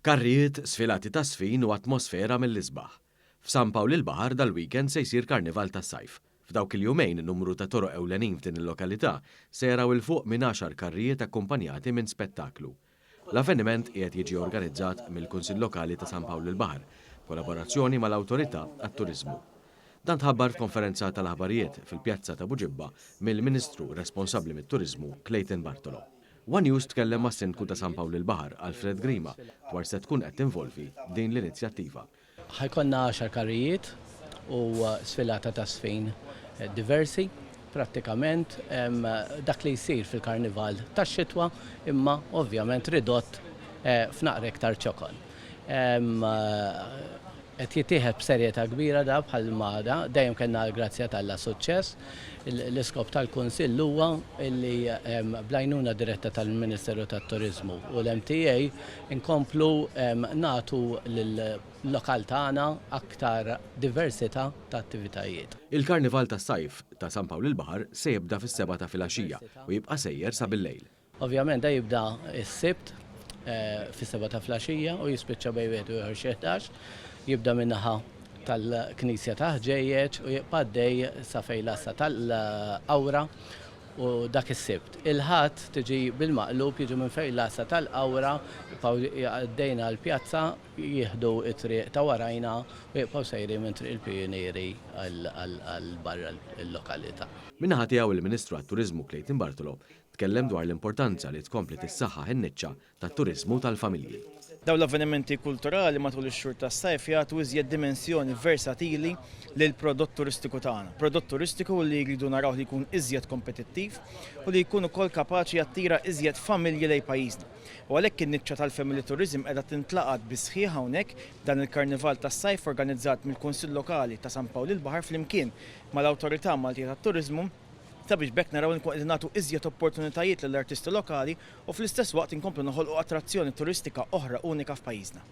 Karrijiet, sfilati ta' sfin u atmosfera mill-isbaħ. F'San Pawl il-Baħar dal-weekend se jsir karnival tas-sajf. F'dawk il-jumejn numru ta' toroq ewlenin f'din il-lokalità se jaraw il-fuq minn 10 karrijiet akkumpanjati minn spettaklu. L-avveniment qiegħed jiġi organizzat mill-Kunsill Lokali ta' San Pawl il-Baħar, kollaborazzjoni mal-Awtorità għat-Turiżmu. Dan tħabbar f'konferenza tal-aħbarijiet fil-Pjazza ta' Buġibba mill-Ministru responsabbli mit-Turiżmu Clayton Bartolo. One News tkellem ma' Sindku ta' San Pawl il-Baħar Alfred Grima dwar se tkun qed tinvolvi din l-inizjattiva. Ħajkonna 10 karrijiet u sfilata ta' sfin diversi. Prattikament dak li jsir fil-karnival tax-xitwa imma ovvjament ridott f'naqra iktar ċokol. Qed jittieħed b'serjetà kbira da bħal mada, dejjem kellna l-grazzja Alla suċċess. L-iskop tal-Kunsill huwa li bl-għajnuna diretta tal-Ministeru tat-Turiżmu u l-MTA inkomplu nagħtu lill-lokal tagħna aktar diversità ta' attivitajiet. Il-Karnival tas-sajf ta' San Pawl il-Baħar se jibda fis-7 ta' filgħaxija u jibqa' sejjer sa bil-lejl. Ovvjament da jibda s-sibt fis-7 ta' filgħaxija u jispiċċa bejn wieħed u ieħor xi 11. Jibda min-naħa tal-Knisja ta' Ħġejjeġ u jibqaddej sa fejn l-assa tal-Awra u dak is-sibt. Il-ħadd tiġi bil-maqlub jiġu minn fejn l-assa tal-Awra għaddejna l-pjazza jieħdu t-triq ta' warajna u jibqgħu sejrin minn triq il-Pionieri għal barra l-lokalità. Min-naħa tiegħu il-Ministru għat-Turiżmu Clayton Bartolo tkellem dwar l-importanza li tkompli tissaħħaħ in-niċċa tat-turiżmu tal-familji. Dawn l-avvenimenti kulturali matul ix-xhur tas-sajf jagħtu iżjed dimensjoni versatili lil prodott turistiku tagħna. Prodott turistiku li jridu naraw li jkun iżjed kompetittiv u li jkun ukoll kapaċi jattira iżjed familji lejn pajjiżna. U għalhekk in-niċċa tal-family tourism qiegħda tintlaqat bi sħiħ hawnhekk dan il-Karnival tas-sajf organizzat mill-Kunsill Lokali ta' San Pawl il-Baħar flimkien mal-Awtorità Maltija tat-Turiżmu sabiex bekk naraw nkun qed nagħtu iżjed opportunitajiet lill-artisti lokali u fl-istess waqt inkomplu noħolqu attrazzjoni turistika oħra unika f'pajjiżna.